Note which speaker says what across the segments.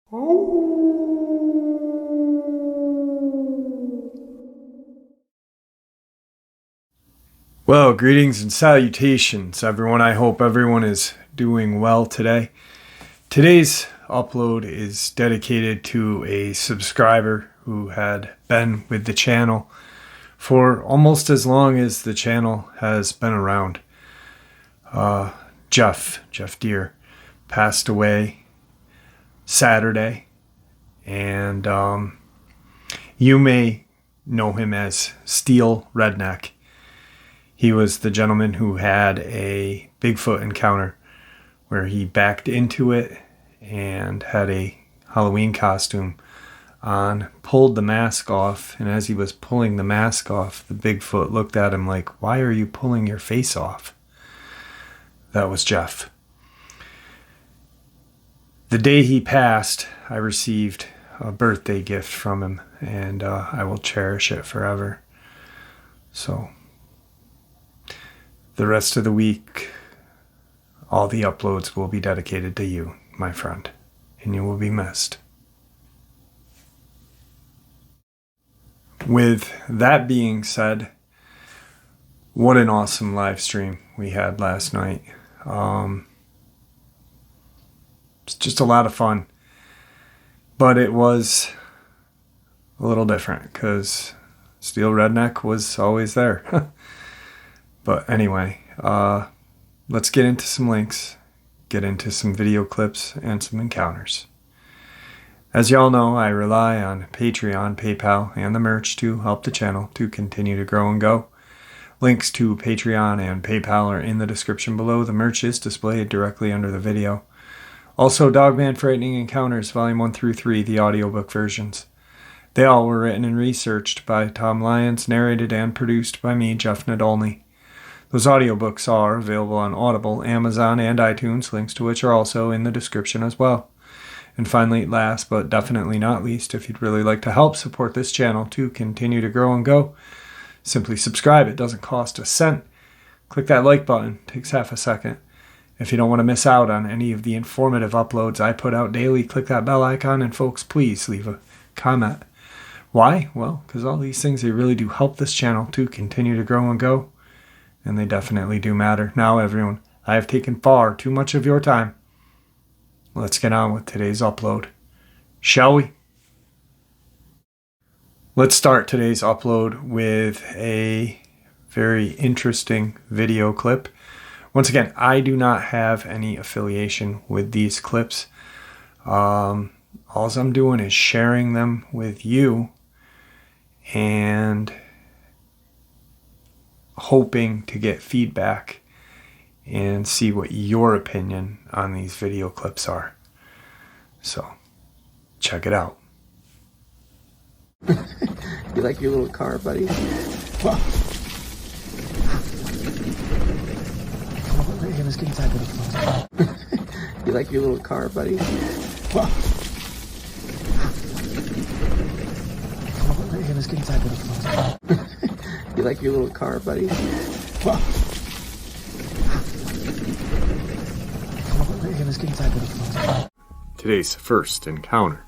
Speaker 1: Well, greetings and salutations, everyone. I hope everyone is doing well today. Today's upload is dedicated to a subscriber who had been with the channel for almost as long as the channel has been around. Jeff Deere passed away Saturday, and you may know him as Steel Redneck. He was the gentleman who had a Bigfoot encounter where he backed into it and had a Halloween costume on, pulled the mask off, and as he was pulling the mask off, the Bigfoot looked at him like, "Why are you pulling your face off?" That was Jeff. The day he passed, I received a birthday gift from him, and I will cherish it forever. So the rest of the week, all the uploads will be dedicated to you, my friend, and you will be missed. With that being said, what an awesome live stream we had last night. It's just a lot of fun, but it was a little different because Steel Redneck was always there. But anyway, let's get into some links, get into some video clips, and some encounters. As y'all know, I rely on Patreon, PayPal, and the merch to help the channel to continue to grow and go. Links to Patreon and PayPal are in the description below. The merch is displayed directly under the video. Also, Dogman Frightening Encounters, Volume 1 through 3, the audiobook versions. They all were written and researched by Tom Lyons, narrated and produced by me, Jeff Nadolny. Those audiobooks are available on Audible, Amazon, and iTunes, links to which are also in the description as well. And finally, last but definitely not least, if you'd really like to help support this channel to continue to grow and go, simply subscribe. It doesn't cost a cent. Click that like button. It takes half a second. If you don't want to miss out on any of the informative uploads I put out daily, click that bell icon, and folks, please leave a comment. Why? Well, because all these things, they really do help this channel to continue to grow and go. And they definitely do matter. Now, everyone, I have taken far too much of your time. Let's get on with today's upload, shall we? Let's start today's upload with a very interesting video clip. Once again, I do not have any affiliation with these clips. All I'm doing is sharing them with you and hoping to get feedback and see what your opinion on these video clips are. So, check it out.
Speaker 2: You like your little car, buddy? Let's get inside with the phone. You like your little car, buddy? Let's get inside with the phone. You like your little car, buddy? Let's get inside with the phone.
Speaker 1: Today's first encounter.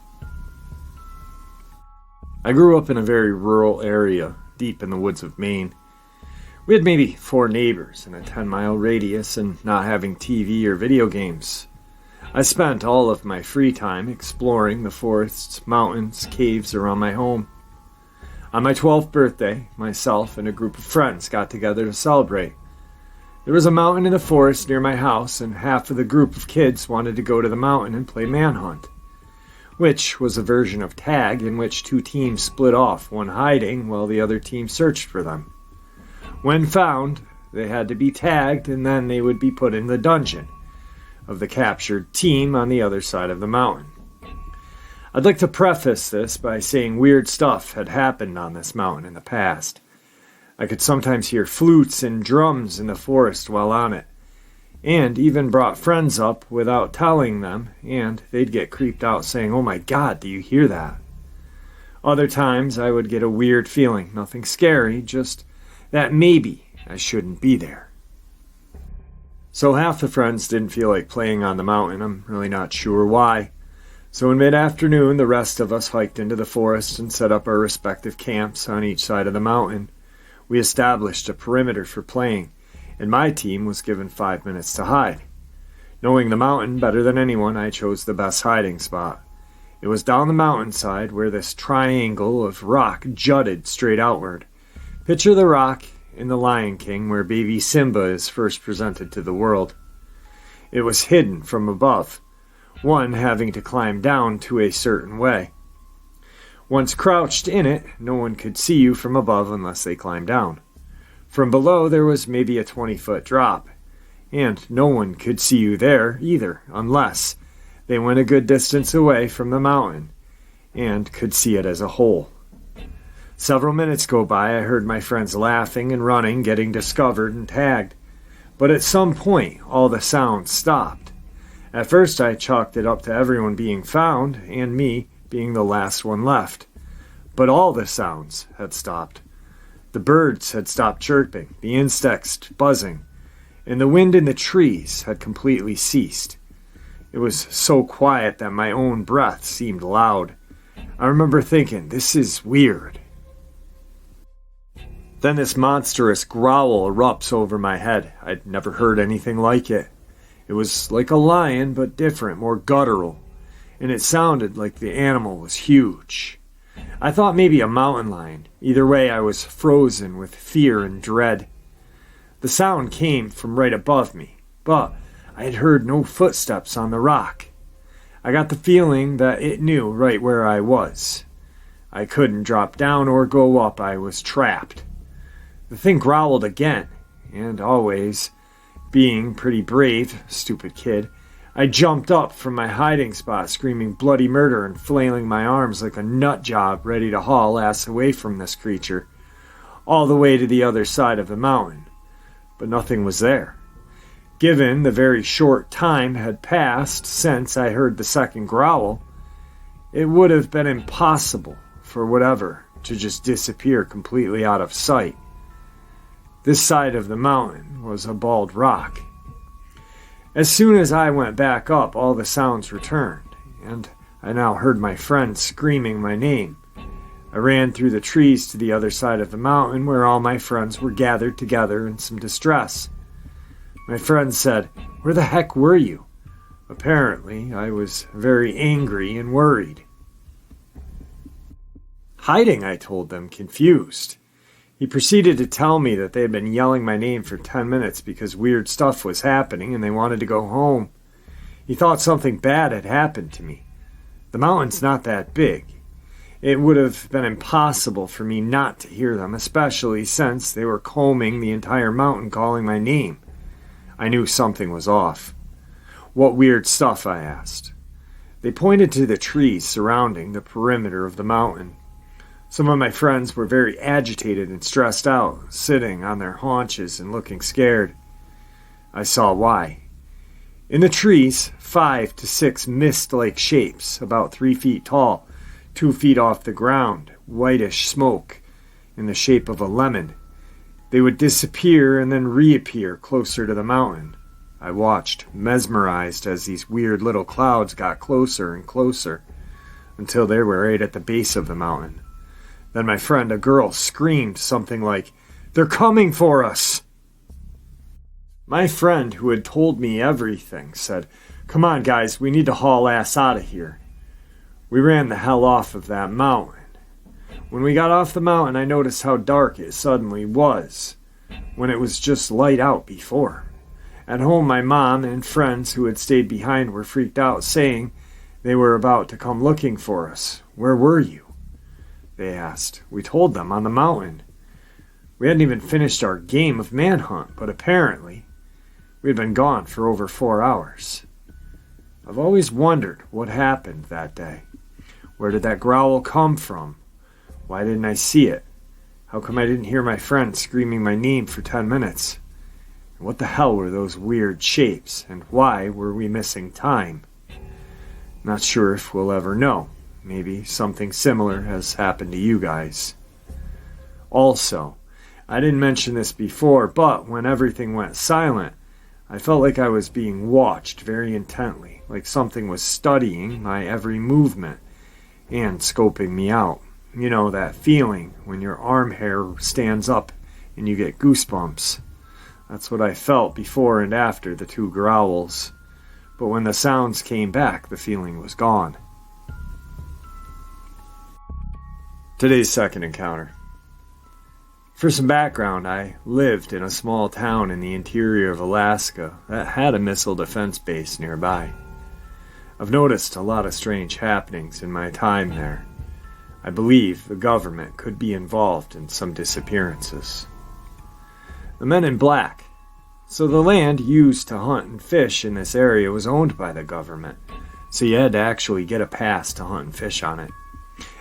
Speaker 1: I grew up in a very rural area, deep in the woods of Maine. We had maybe 4 neighbors in a 10-mile radius, and not having TV or video games, I spent all of my free time exploring the forests, mountains, caves around my home. On my 12th birthday, myself and a group of friends got together to celebrate. There was a mountain in the forest near my house, and half of the group of kids wanted to go to the mountain and play manhunt, which was a version of tag in which 2 teams split off, one hiding while the other team searched for them. When found, they had to be tagged, and then they would be put in the dungeon of the captured team on the other side of the mountain. I'd like to preface this by saying weird stuff had happened on this mountain in the past. I could sometimes hear flutes and drums in the forest while on it, and even brought friends up without telling them, and they'd get creeped out saying, "Oh my God, do you hear that?" Other times I would get a weird feeling, nothing scary, just that maybe I shouldn't be there. So half the friends didn't feel like playing on the mountain. I'm really not sure why. So in mid-afternoon, the rest of us hiked into the forest and set up our respective camps on each side of the mountain. We established a perimeter for playing, and my team was given 5 minutes to hide. Knowing the mountain better than anyone, I chose the best hiding spot. It was down the mountainside where this triangle of rock jutted straight outward. Picture the rock in The Lion King where baby Simba is first presented to the world. It was hidden from above, one having to climb down to a certain way. Once crouched in it, no one could see you from above unless they climbed down. From below there was maybe a 20-foot drop, and no one could see you there either unless they went a good distance away from the mountain and could see it as a whole. Several minutes go by, I heard my friends laughing and running, getting discovered and tagged. But at some point, all the sounds stopped. At first I chalked it up to everyone being found and me being the last one left. But all the sounds had stopped. The birds had stopped chirping, the insects buzzing, and the wind in the trees had completely ceased. It was so quiet that my own breath seemed loud. I remember thinking, this is weird. Then this monstrous growl erupts over my head. I'd never heard anything like it. It was like a lion, but different, more guttural, and it sounded like the animal was huge. I thought maybe a mountain lion. Either way, I was frozen with fear and dread. The sound came from right above me, but I had heard no footsteps on the rock. I got the feeling that it knew right where I was. I couldn't drop down or go up. I was trapped. The thing growled again, and always, being pretty brave, stupid kid, I jumped up from my hiding spot, screaming bloody murder and flailing my arms like a nut job ready to haul ass away from this creature, all the way to the other side of the mountain. But nothing was there. Given the very short time had passed since I heard the second growl, it would have been impossible for whatever to just disappear completely out of sight. This side of the mountain was a bald rock. As soon as I went back up, all the sounds returned, and I now heard my friend screaming my name. I ran through the trees to the other side of the mountain where all my friends were gathered together in some distress. My friend said, "Where the heck were you?" Apparently, I was very angry and worried. "Hiding," I told them, confused. He proceeded to tell me that they had been yelling my name for 10 minutes because weird stuff was happening and they wanted to go home. He thought something bad had happened to me. The mountain's not that big. It would have been impossible for me not to hear them, especially since they were combing the entire mountain calling my name. I knew something was off. "What weird stuff?" I asked. They pointed to the trees surrounding the perimeter of the mountain. Some of my friends were very agitated and stressed out, sitting on their haunches and looking scared. I saw why. In the trees, 5 to 6 mist-like shapes, about 3 feet tall, 2 feet off the ground, whitish smoke, in the shape of a lemon. They would disappear and then reappear closer to the mountain. I watched, mesmerized, as these weird little clouds got closer and closer, until they were right at the base of the mountain. Then my friend, a girl, screamed something like, "They're coming for us!" My friend, who had told me everything, said, "Come on, guys, we need to haul ass out of here." We ran the hell off of that mountain. When we got off the mountain, I noticed how dark it suddenly was, when it was just light out before. At home, my mom and friends who had stayed behind were freaked out, saying they were about to come looking for us. "Where were you?" they asked. We told them, on the mountain. We hadn't even finished our game of manhunt, but apparently we had been gone for over 4 hours. I've always wondered what happened that day. Where did that growl come from? Why didn't I see it? How come I didn't hear my friend screaming my name for 10 minutes? And what the hell were those weird shapes, and why were we missing time? Not sure if we'll ever know. Maybe something similar has happened to you guys. Also, I didn't mention this before, but when everything went silent, I felt like I was being watched very intently, like something was studying my every movement and scoping me out. You know, that feeling when your arm hair stands up and you get goosebumps. That's what I felt before and after the 2 growls. But when the sounds came back, the feeling was gone. Today's second encounter. For some background, I lived in a small town in the interior of Alaska that had a missile defense base nearby. I've noticed a lot of strange happenings in my time there. I believe the government could be involved in some disappearances. The Men in Black. So the land used to hunt and fish in this area was owned by the government, so you had to actually get a pass to hunt and fish on it.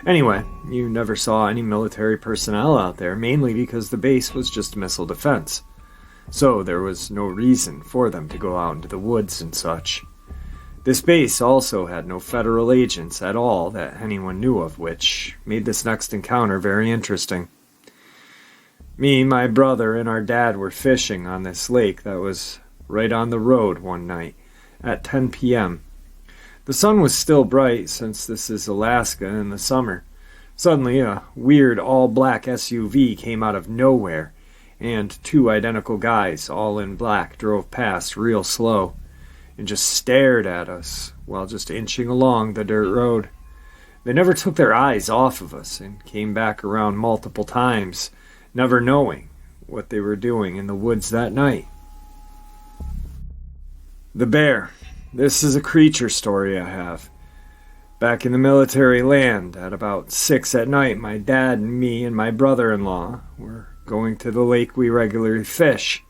Speaker 1: Anyway, you never saw any military personnel out there, mainly because the base was just missile defense. So there was no reason for them to go out into the woods and such. This base also had no federal agents at all that anyone knew of, which made this next encounter very interesting. Me, my brother, and our dad were fishing on this lake that was right on the road one night at 10 p.m. The sun was still bright since this is Alaska in the summer. Suddenly, a weird all-black SUV came out of nowhere, and 2 identical guys, all in black, drove past real slow and just stared at us while just inching along the dirt road. They never took their eyes off of us and came back around multiple times, never knowing what they were doing in the woods that night. The bear. This is a creature story I have. Back in the military land, at about 6 at night, my dad and me and my brother-in-law were going to the lake we regularly fish.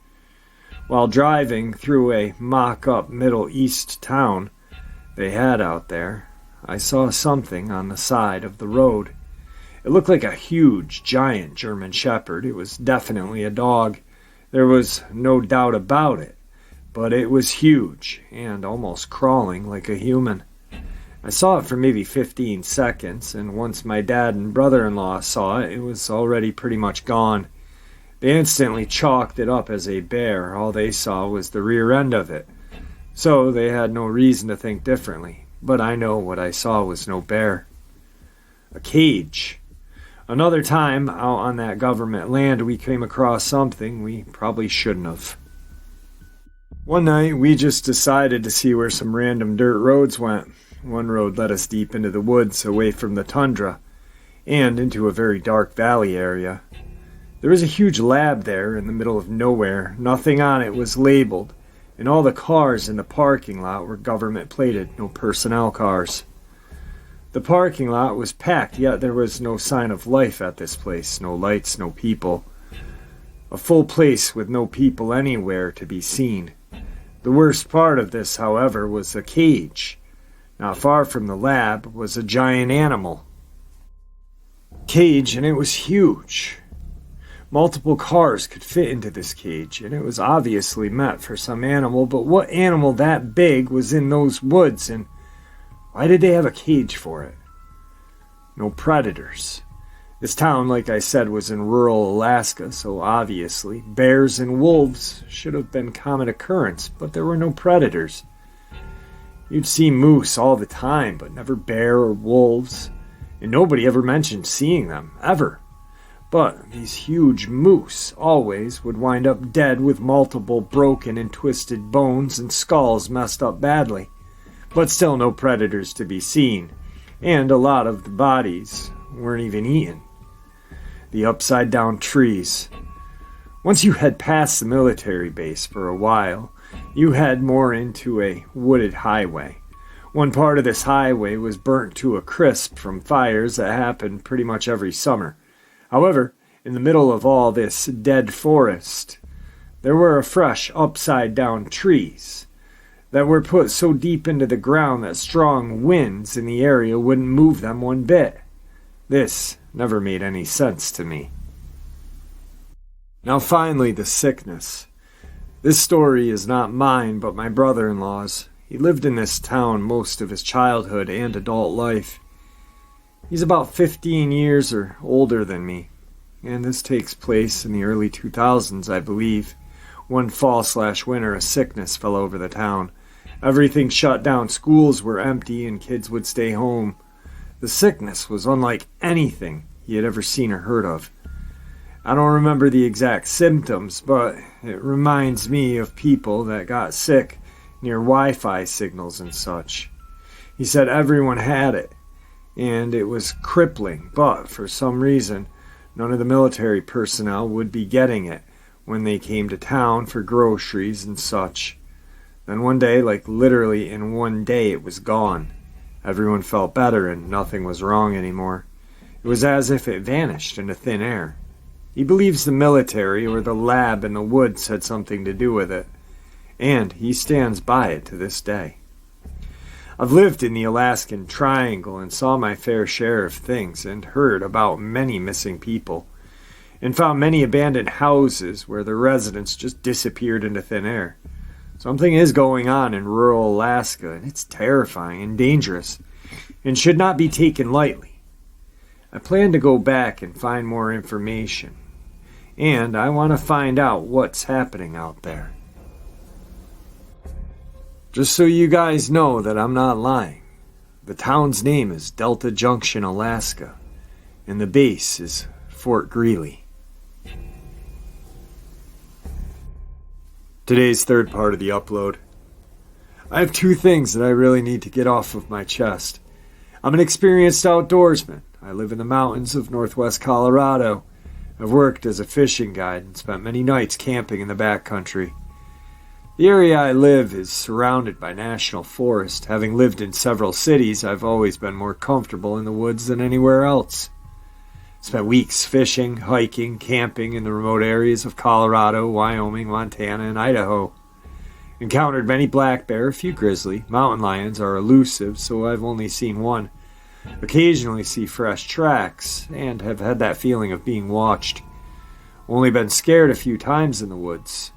Speaker 1: While driving through a mock-up Middle East town they had out there, I saw something on the side of the road. It looked like a huge, giant German Shepherd. It was definitely a dog. There was no doubt about it. But it was huge and almost crawling like a human. I saw it for maybe 15 seconds, and once my dad and brother-in-law saw it, it was already pretty much gone. They instantly chalked it up as a bear. All they saw was the rear end of it. So they had no reason to think differently. But I know what I saw was no bear. A cage. Another time, out on that government land, we came across something we probably shouldn't have. One night, we just decided to see where some random dirt roads went. One road led us deep into the woods, away from the tundra, and into a very dark valley area. There was a huge lab there in the middle of nowhere. Nothing on it was labeled, and all the cars in the parking lot were government-plated, no personnel cars. The parking lot was packed, yet there was no sign of life at this place. No lights, no people. A full place with no people anywhere to be seen. The worst part of this, however, was a cage. Not far from the lab was a giant animal. Cage, and it was huge. Multiple cars could fit into this cage, and it was obviously meant for some animal, but what animal that big was in those woods, and why did they have a cage for it? No predators. This town, like I said, was in rural Alaska, so obviously bears and wolves should have been common occurrence, but there were no predators. You'd see moose all the time, but never bear or wolves, and nobody ever mentioned seeing them, ever. But these huge moose always would wind up dead with multiple broken and twisted bones and skulls messed up badly, but still no predators to be seen, and a lot of the bodies weren't even eaten. The upside-down trees. Once you head past the military base for a while, you head more into a wooded highway. One part of this highway was burnt to a crisp from fires that happened pretty much every summer. However, in the middle of all this dead forest, there were fresh upside-down trees that were put so deep into the ground that strong winds in the area wouldn't move them one bit. This never made any sense to me. Now finally, the sickness. This story is not mine, but my brother-in-law's. He lived in this town most of his childhood and adult life. He's about 15 years or older than me, and this takes place in the early 2000s, I believe. One fall/winter, a sickness fell over the town. Everything shut down. Schools were empty and kids would stay home. The sickness was unlike anything he had ever seen or heard of. I don't remember the exact symptoms, but it reminds me of people that got sick near Wi-Fi signals and such. He said everyone had it, and it was crippling, but for some reason, none of the military personnel would be getting it when they came to town for groceries and such. Then one day, like literally in one day, it was gone. Everyone felt better and nothing was wrong anymore. It was as if it vanished into thin air. He believes the military or the lab in the woods had something to do with it, and he stands by it to this day. I've lived in the Alaskan Triangle and saw my fair share of things and heard about many missing people, and found many abandoned houses where the residents just disappeared into thin air. Something is going on in rural Alaska, and it's terrifying and dangerous, and should not be taken lightly. I plan to go back and find more information, and I want to find out what's happening out there. Just so you guys know that I'm not lying, the town's name is Delta Junction, Alaska, and the base is Fort Greely. Today's third part of the upload. I have two things that I really need to get off of my chest. I'm an experienced outdoorsman. I live in the mountains of northwest Colorado. I've worked as a fishing guide and spent many nights camping in the backcountry. The area I live is surrounded by national forest. Having lived in several cities, I've always been more comfortable in the woods than anywhere else. Spent weeks fishing, hiking, camping in the remote areas of Colorado, Wyoming, Montana, and Idaho. Encountered many black bear, a few grizzly. Mountain lions are elusive, so I've only seen one. Occasionally see fresh tracks, and have had that feeling of being watched. Only been scared a few times in the woods.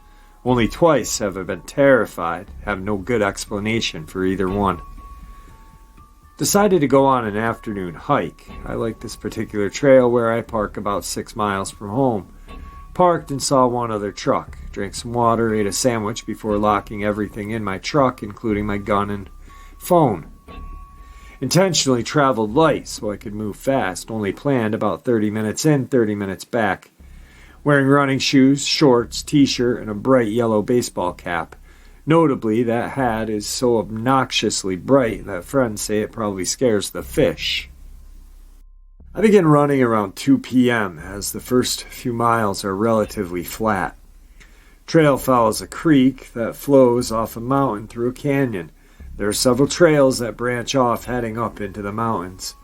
Speaker 1: Only twice have I been terrified, have no good explanation for either one. Decided to go on an afternoon hike. I like this particular trail where I park about 6 miles from home. Parked and saw one other truck. Drank some water, ate a sandwich before locking everything in my truck, including my gun and phone. Intentionally traveled light so I could move fast. Only planned about 30 minutes in, 30 minutes back. Wearing running shoes, shorts, t-shirt, and a bright yellow baseball cap. Notably, that hat is so obnoxiously bright that friends say it probably scares the fish. I begin running around 2 p.m. as the first few miles are relatively flat. Trail follows a creek that flows off a mountain through a canyon. There are several trails that branch off heading up into the mountains.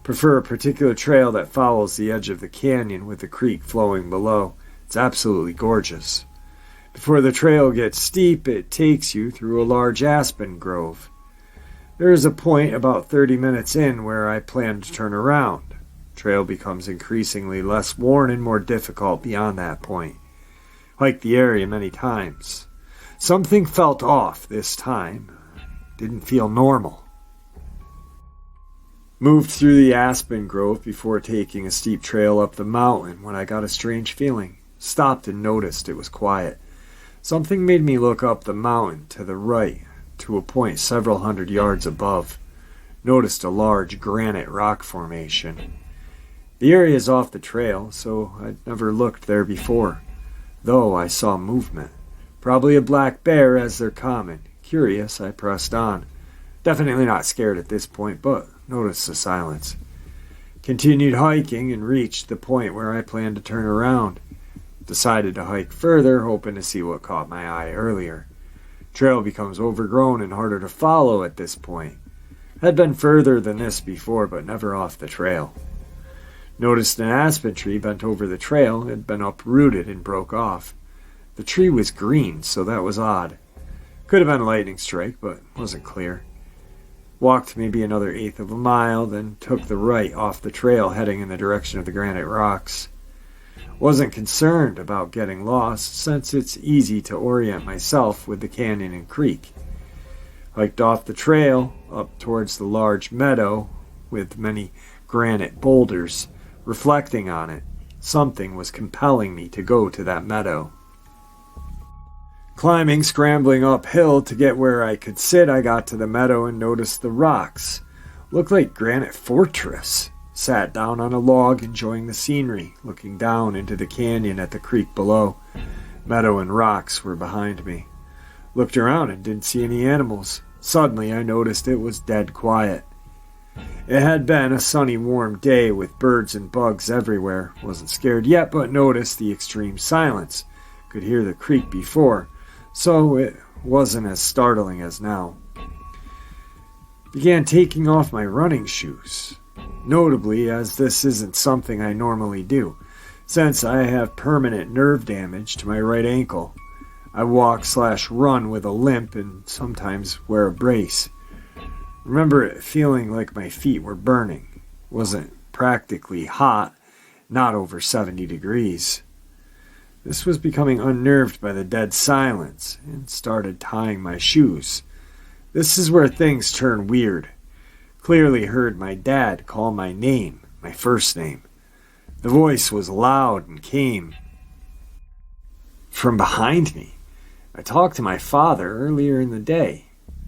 Speaker 1: Prefer a particular trail that follows the edge of the canyon with the creek flowing below. It's absolutely gorgeous. Before the trail gets steep, it takes you through a large aspen grove. There is a point about 30 minutes in where I plan to turn around. Trail becomes increasingly less worn and more difficult beyond that point. Hiked the area many times. Something felt off this time. Didn't feel normal. Moved through the aspen grove before taking a steep trail up the mountain when I got a strange feeling. Stopped and noticed it was quiet. Something made me look up the mountain to the right, to a point several hundred yards above. Noticed a large granite rock formation. The area is off the trail, so I'd never looked there before, though I saw movement. Probably a black bear, as they're common. Curious, I pressed on. Definitely not scared at this point, but noticed the silence. Continued hiking and reached the point where I planned to turn around. Decided to hike further, hoping to see what caught my eye earlier. Trail becomes overgrown and harder to follow at this point. Had been further than this before, but never off the trail. Noticed an aspen tree bent over the trail had been uprooted and broke off. The tree was green, so that was odd. Could have been a lightning strike, but wasn't clear. Walked maybe another eighth of a mile, then took the right off the trail heading in the direction of the granite rocks. Wasn't concerned about getting lost, since it's easy to orient myself with the canyon and creek. Hiked off the trail, up towards the large meadow with many granite boulders. Reflecting on it, something was compelling me to go to that meadow. Climbing, scrambling uphill to get where I could sit, I got to the meadow and noticed the rocks. Looked like granite fortress. Sat down on a log, enjoying the scenery, looking down into the canyon at the creek below. Meadow and rocks were behind me. Looked around and didn't see any animals. Suddenly I noticed it was dead quiet. It had been a sunny, warm day with birds and bugs everywhere. Wasn't scared yet, but noticed the extreme silence. Could hear the creek before, so it wasn't as startling as now. Began taking off my running shoes. Notably, as this isn't something I normally do, since I have permanent nerve damage to my right ankle. I walk/run with a limp and sometimes wear a brace. Remember it feeling like my feet were burning. Wasn't practically hot, not over 70 degrees. This was becoming unnerved by the dead silence and started tying my shoes. This is where things turn weird. Clearly heard my dad call my name, my first name. The voice was loud and came from behind me. I talked to my father earlier in the day.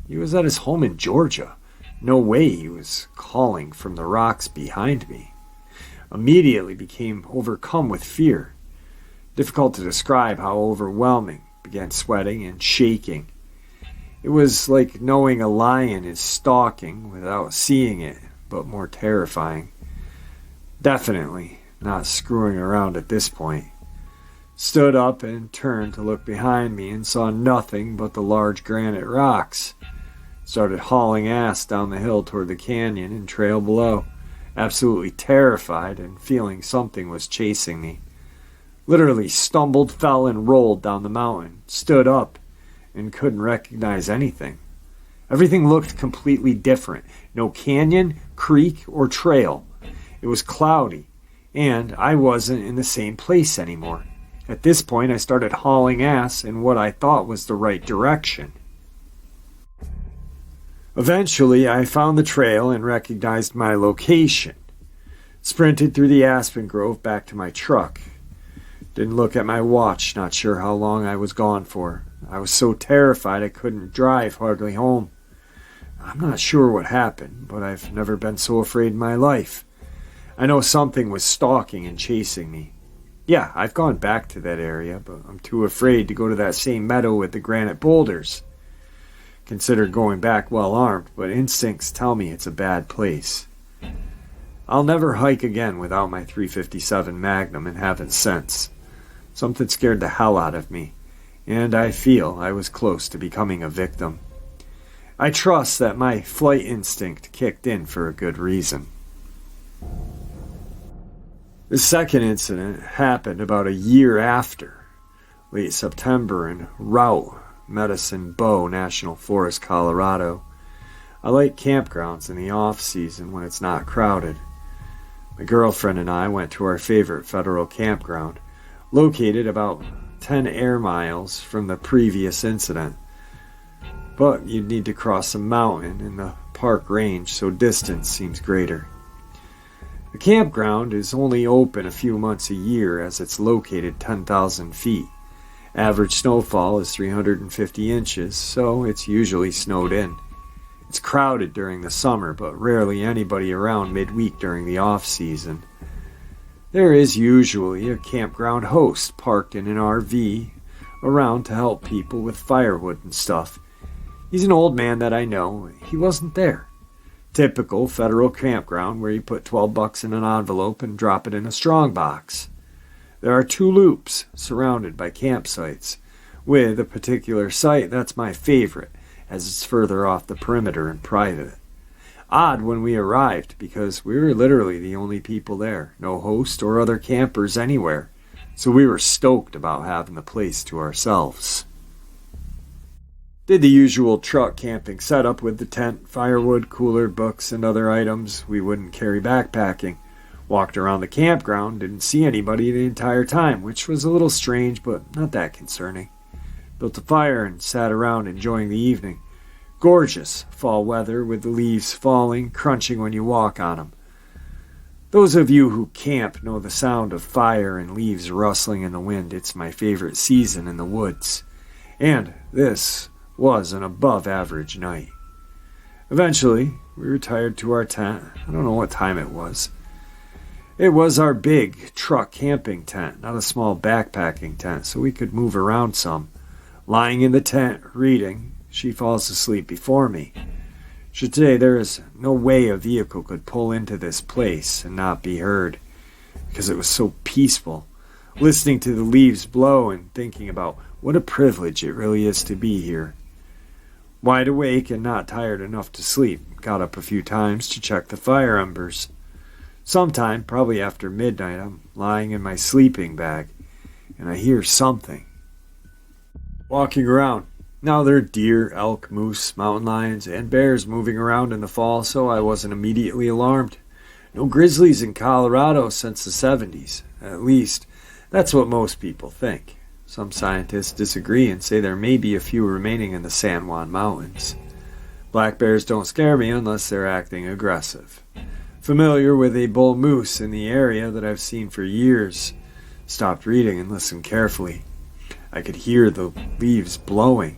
Speaker 1: He was at his home in Georgia. No way he was calling from the rocks behind me. Immediately became overcome with fear. Difficult to describe how overwhelming. Began sweating and shaking. It was like knowing a lion is stalking without seeing it, but more terrifying. Definitely not screwing around at this point. Stood up and turned to look behind me and saw nothing but the large granite rocks. Started hauling ass down the hill toward the canyon and trail below, absolutely terrified and feeling something was chasing me. Literally stumbled, fell, and rolled down the mountain, stood up, and couldn't recognize anything. Everything looked completely different. No canyon, creek, or trail. It was cloudy, and I wasn't in the same place anymore. At this point, I started hauling ass in what I thought was the right direction. Eventually, I found the trail and recognized my location. Sprinted through the aspen grove back to my truck. Didn't look at my watch, not sure how long I was gone for. I was so terrified I couldn't drive hardly home. I'm not sure what happened, but I've never been so afraid in my life. I know something was stalking and chasing me. Yeah, I've gone back to that area, but I'm too afraid to go to that same meadow with the granite boulders. Considered going back well armed, but instincts tell me it's a bad place. I'll never hike again without my .357 Magnum and haven't since. Something scared the hell out of me, and I feel I was close to becoming a victim. I trust that my flight instinct kicked in for a good reason. The second incident happened about a year after, late September in Route, Medicine Bow National Forest, Colorado. I like campgrounds in the off-season when it's not crowded. My girlfriend and I went to our favorite federal campground, located about 10 air miles from the previous incident. But you'd need to cross a mountain in the park range, so distance seems greater. The campground is only open a few months a year as it's located 10,000 feet. Average snowfall is 350 inches, so it's usually snowed in. It's crowded during the summer, but rarely anybody around midweek during the off-season. There is usually a campground host parked in an RV around to help people with firewood and stuff. He's an old man that I know. He wasn't there. Typical federal campground where you put $12 in an envelope and drop it in a strongbox. There are 2 loops surrounded by campsites, with a particular site that's my favorite, as it's further off the perimeter and private. Odd when we arrived, because we were literally the only people there, no host or other campers anywhere, so we were stoked about having the place to ourselves. Did the usual truck camping setup with the tent, firewood, cooler, books, and other items we wouldn't carry backpacking. Walked around the campground, didn't see anybody the entire time, which was a little strange, but not that concerning. Built a fire and sat around enjoying the evening. Gorgeous fall weather with the leaves falling, crunching when you walk on them. Those of you who camp know the sound of fire and leaves rustling in the wind. It's my favorite season in the woods. And this was an above-average night. Eventually, we retired to our tent. I don't know what time it was. It was our big truck camping tent, not a small backpacking tent, so we could move around some. Lying in the tent, reading, she falls asleep before me. Today, there is no way a vehicle could pull into this place and not be heard, because it was so peaceful. Listening to the leaves blow and thinking about what a privilege it really is to be here. Wide awake and not tired enough to sleep, got up a few times to check the fire embers. Sometime, probably after midnight, I'm lying in my sleeping bag, and I hear something. Walking around. Now there are deer, elk, moose, mountain lions, and bears moving around in the fall, so I wasn't immediately alarmed. No grizzlies in Colorado since the 70s. At least, that's what most people think. Some scientists disagree and say there may be a few remaining in the San Juan Mountains. Black bears don't scare me unless they're acting aggressive. Familiar with a bull moose in the area that I've seen for years. Stopped reading and listened carefully. I could hear the leaves blowing,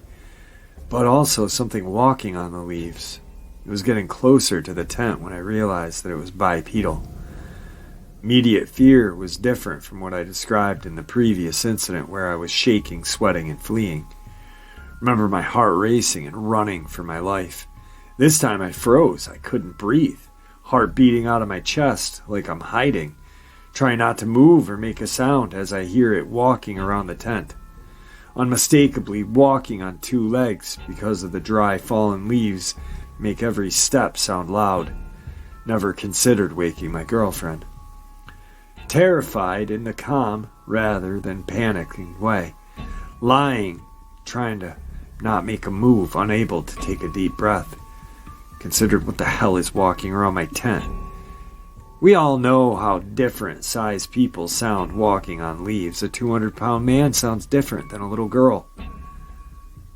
Speaker 1: but also something walking on the leaves. It was getting closer to the tent when I realized that it was bipedal. Immediate fear was different from what I described in the previous incident where I was shaking, sweating, and fleeing. Remember my heart racing and running for my life. This time I froze. I couldn't breathe. Heart beating out of my chest like I'm hiding. Trying not to move or make a sound as I hear it walking around the tent. Unmistakably walking on two legs because of the dry fallen leaves make every step sound loud. Never considered waking my girlfriend. Terrified in the calm rather than panicking way. Lying, trying to not make a move, unable to take a deep breath. Considered what the hell is walking around my tent. We all know how different sized people sound walking on leaves. A 200-pound man sounds different than a little girl.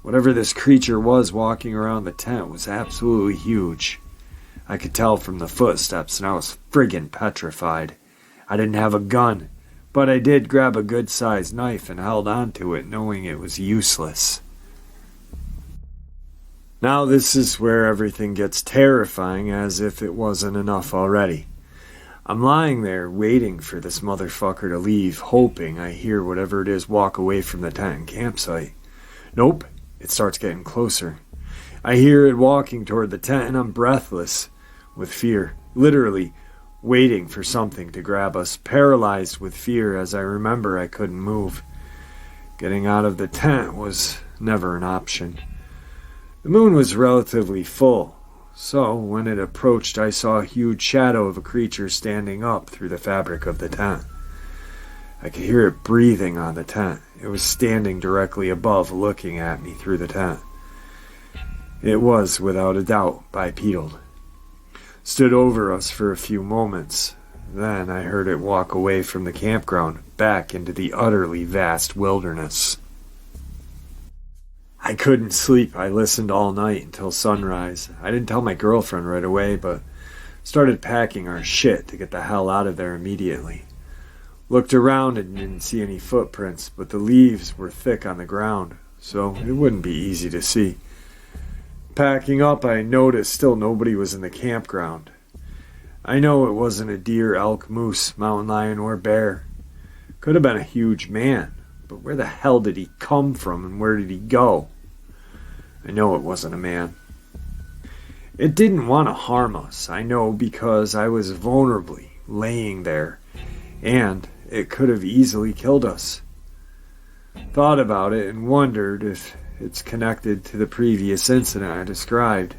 Speaker 1: Whatever this creature was walking around the tent was absolutely huge. I could tell from the footsteps, and I was friggin' petrified. I didn't have a gun, but I did grab a good-sized knife and held onto it, knowing it was useless. Now this is where everything gets terrifying, as if it wasn't enough already. I'm lying there waiting for this motherfucker to leave, hoping I hear whatever it is walk away from the tent and campsite. Nope, it starts getting closer. I hear it walking toward the tent and I'm breathless with fear, literally waiting for something to grab us, paralyzed with fear as I remember I couldn't move. Getting out of the tent was never an option. The moon was relatively full, so when it approached I saw a huge shadow of a creature standing up through the fabric of the tent. I could hear it breathing on the tent. It was standing directly above, looking at me through the tent. It was, without a doubt, bipedal. Stood over us for a few moments. Then I heard it walk away from the campground, back into the utterly vast wilderness. I couldn't sleep. I listened all night until sunrise. I didn't tell my girlfriend right away, but started packing our shit to get the hell out of there immediately. Looked around and didn't see any footprints, but the leaves were thick on the ground, so it wouldn't be easy to see. Packing up, I noticed still nobody was in the campground. I know it wasn't a deer, elk, moose, mountain lion, or bear. Could have been a huge man, but where the hell did he come from and where did he go? I know it wasn't a man. It didn't want to harm us, I know, because I was vulnerably laying there, and it could have easily killed us. Thought about it and wondered if it's connected to the previous incident I described.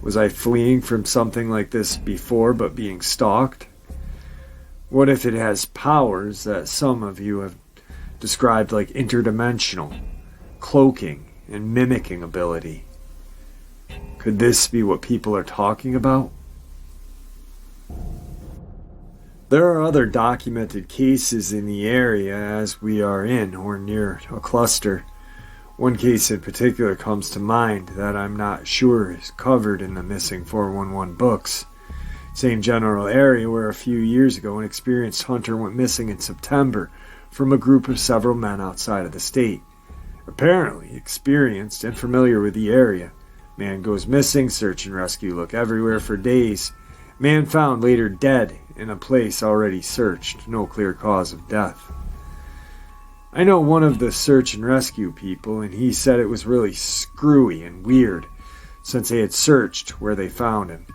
Speaker 1: Was I fleeing from something like this before but being stalked? What if it has powers that some of you have described like interdimensional, cloaking, and mimicking ability? Could this be what people are talking about? There are other documented cases in the area as we are in or near a cluster. One case in particular comes to mind that I'm not sure is covered in the Missing 411 books. Same general area where a few years ago an experienced hunter went missing in September from a group of several men outside of the state. Apparently experienced and familiar with the area. Man goes missing, search and rescue look everywhere for days. Man found later dead in a place already searched. No clear cause of death. I know one of the search and rescue people, and he said it was really screwy and weird since they had searched where they found him.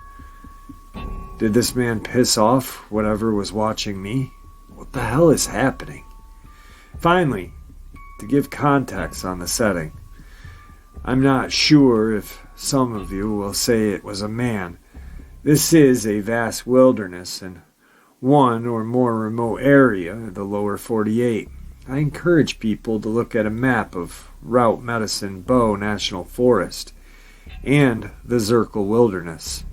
Speaker 1: Did this man piss off whatever was watching me? What the hell is happening? Finally, to give context on the setting, I'm not sure if some of you will say it was a man. This is a vast wilderness in one or more remote area of the lower 48. I encourage people to look at a map of Route Medicine Bow National Forest and the Zirkle Wilderness.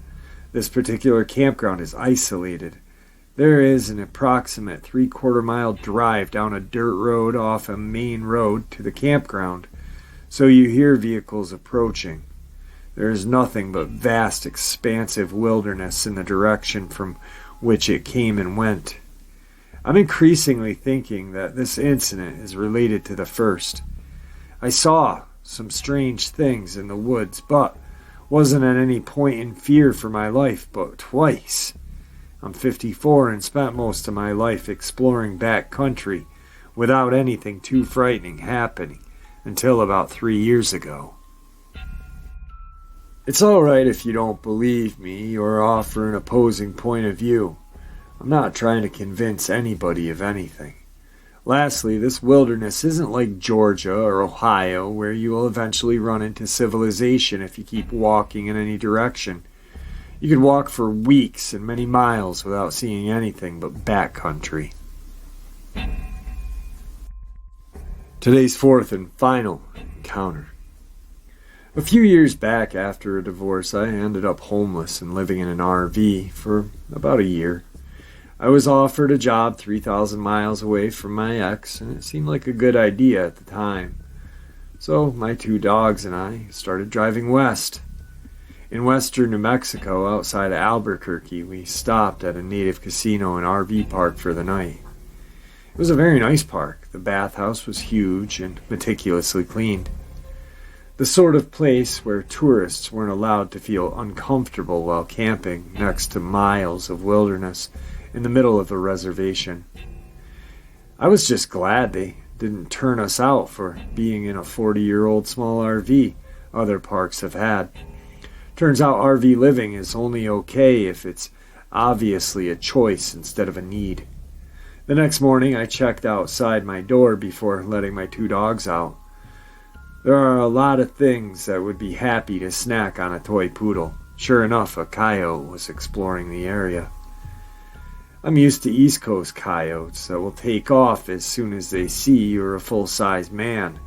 Speaker 1: This particular campground is isolated. There is an approximate 3/4 mile drive down a dirt road off a main road to the campground, so you hear vehicles approaching. There is nothing but vast, expansive wilderness in the direction from which it came and went. I'm increasingly thinking that this incident is related to the first. I saw some strange things in the woods, but wasn't at any point in fear for my life, but twice. I'm 54 and spent most of my life exploring back country without anything too frightening happening until about 3 years ago. It's alright if you don't believe me or offer an opposing point of view. I'm not trying to convince anybody of anything. Lastly, this wilderness isn't like Georgia or Ohio, where you will eventually run into civilization if you keep walking in any direction. You could walk for weeks and many miles without seeing anything but backcountry. Today's fourth and final encounter. A few years back, after a divorce, I ended up homeless and living in an RV for about a year. I was offered a job 3,000 miles away from my ex, and it seemed like a good idea at the time. So my 2 dogs and I started driving west. In western New Mexico, outside of Albuquerque, we stopped at a native casino and RV park for the night. It was a very nice park. The bathhouse was huge and meticulously cleaned. The sort of place where tourists weren't allowed to feel uncomfortable while camping next to miles of wilderness in the middle of a reservation. I was just glad they didn't turn us out for being in a 40-year-old small RV other parks have had. Turns out RV living is only okay if it's obviously a choice instead of a need. The next morning I checked outside my door before letting my 2 dogs out. There are a lot of things that would be happy to snack on a toy poodle. Sure enough, a coyote was exploring the area. I'm used to East Coast coyotes that will take off as soon as they see you're a full-size man.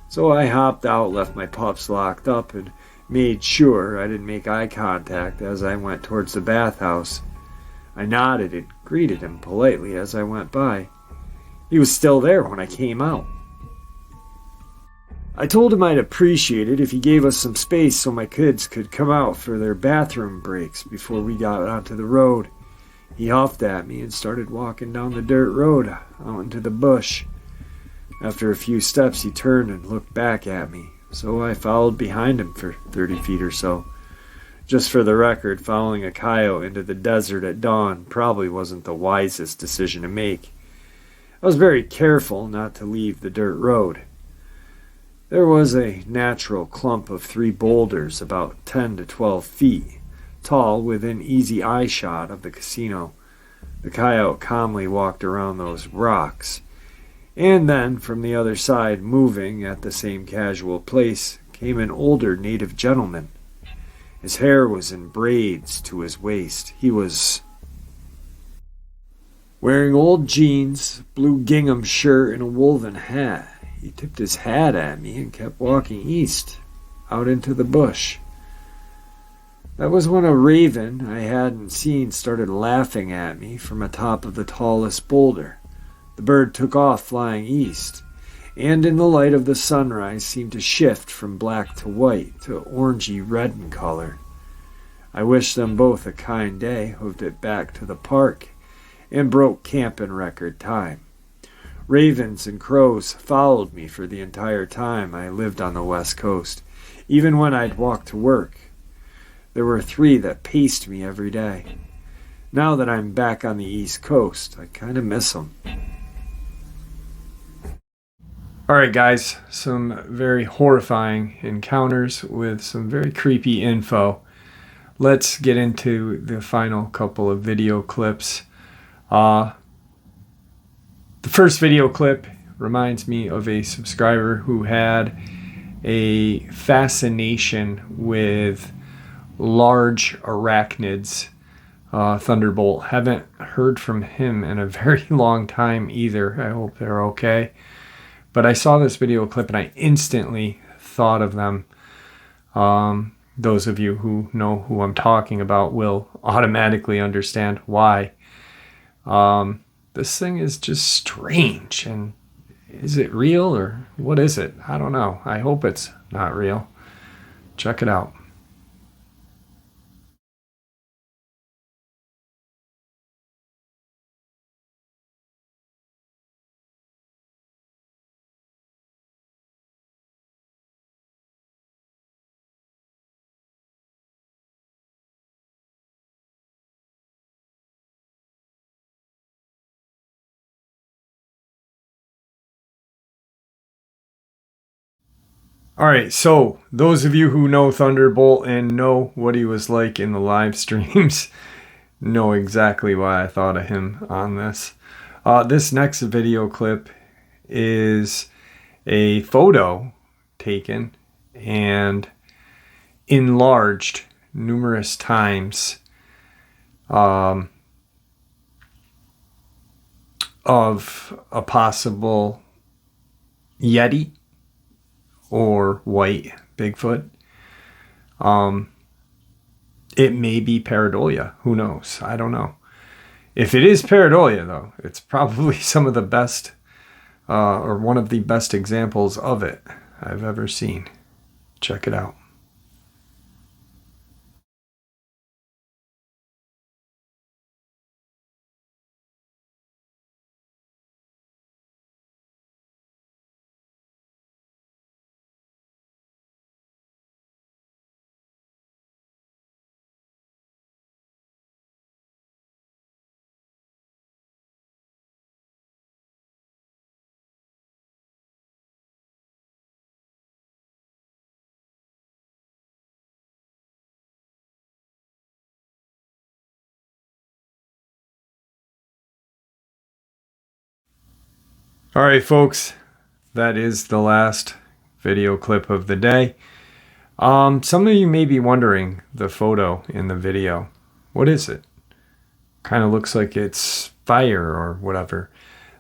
Speaker 1: So I hopped out, left my pups locked up, and made sure I didn't make eye contact as I went towards the bathhouse. I nodded and greeted him politely as I went by. He was still there when I came out. I told him I'd appreciate it if he gave us some space so my kids could come out for their bathroom breaks before we got onto the road. He huffed at me and started walking down the dirt road out into the bush. After a few steps, he turned and looked back at me, so I followed behind him for 30 feet or so. Just for the record, following a coyote into the desert at dawn probably wasn't the wisest decision to make. I was very careful not to leave the dirt road. There was a natural clump of 3 boulders about 10 to 12 feet tall within easy eyeshot of the casino. The coyote calmly walked around those rocks, and then from the other side, moving at the same casual pace, came an older native gentleman. His hair was in braids to his waist. He was wearing old jeans, blue gingham shirt, and a woven hat. He tipped his hat at me and kept walking east, out into the bush. That was when a raven I hadn't seen started laughing at me from atop of the tallest boulder. The bird took off flying east, and in the light of the sunrise seemed to shift from black to white to orangey red in color. I wished them both a kind day, hoofed it back to the park, and broke camp in record time. Ravens and crows followed me for the entire time I lived on the West Coast. Even when I'd walk to work, there were 3 that paced me every day. Now that I'm back on the East Coast, I kind of miss them. Alright guys, some very horrifying encounters with some very creepy info. Let's get into the final couple of video clips. The first video clip reminds me of a subscriber who had a fascination with large arachnids. Thunderbolt. Haven't heard from him in a very long time either. I hope they're okay. But I saw this video clip and I instantly thought of them. Those of you who know who I'm talking about will automatically understand why. This thing is just strange. And is it real or what is it? I don't know. I hope it's not real. Check it out. Alright, so those of you who know Thunderbolt and know what he was like in the live streams know exactly why I thought of him on this. This next video clip is a photo taken and enlarged numerous times of a possible Yeti or white Bigfoot. It may be pareidolia. Who knows? I don't know. If it is pareidolia, though, it's probably some of the best, or one of the best examples of it I've ever seen. Check it out. All right, folks, that is the last video clip of the day. Some of you may be wondering the photo in the video. What is it? Kind of looks like it's fire or whatever.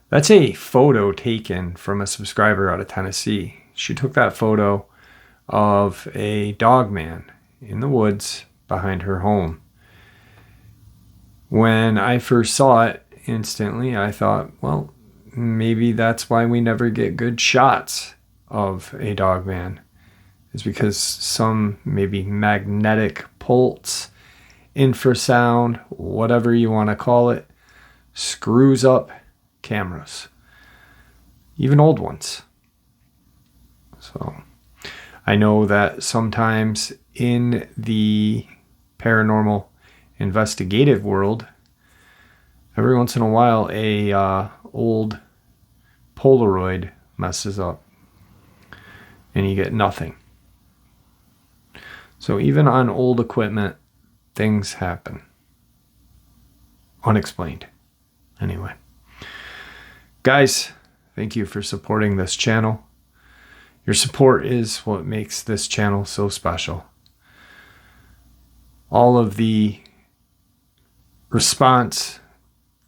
Speaker 1: That's a photo taken from a subscriber out of Tennessee. She took that photo of a Dogman in the woods behind her home. When I first saw it, instantly I thought, well, maybe that's why we never get good shots of a Dogman. Is because some maybe magnetic pulse, infrasound, whatever you want to call it, screws up cameras. Even old ones. So I know that sometimes in the paranormal investigative world, every once in a while a old Polaroid messes up and you get nothing. So even on old equipment, things happen. Unexplained. Anyway. Guys, thank you for supporting this channel. Your support is what makes this channel so special. All of the response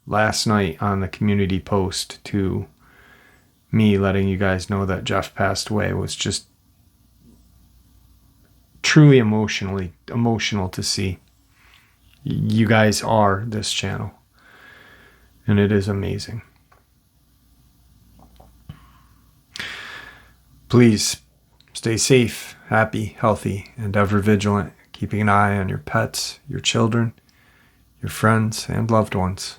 Speaker 1: last night on the community post to me letting you guys know that Jeff passed away was just truly emotional to see. You guys are this channel, and it is amazing. Please stay safe, happy, healthy, and ever vigilant, keeping an eye on your pets, your children, your friends, and loved ones.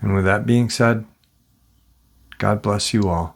Speaker 1: And with that being said, God bless you all.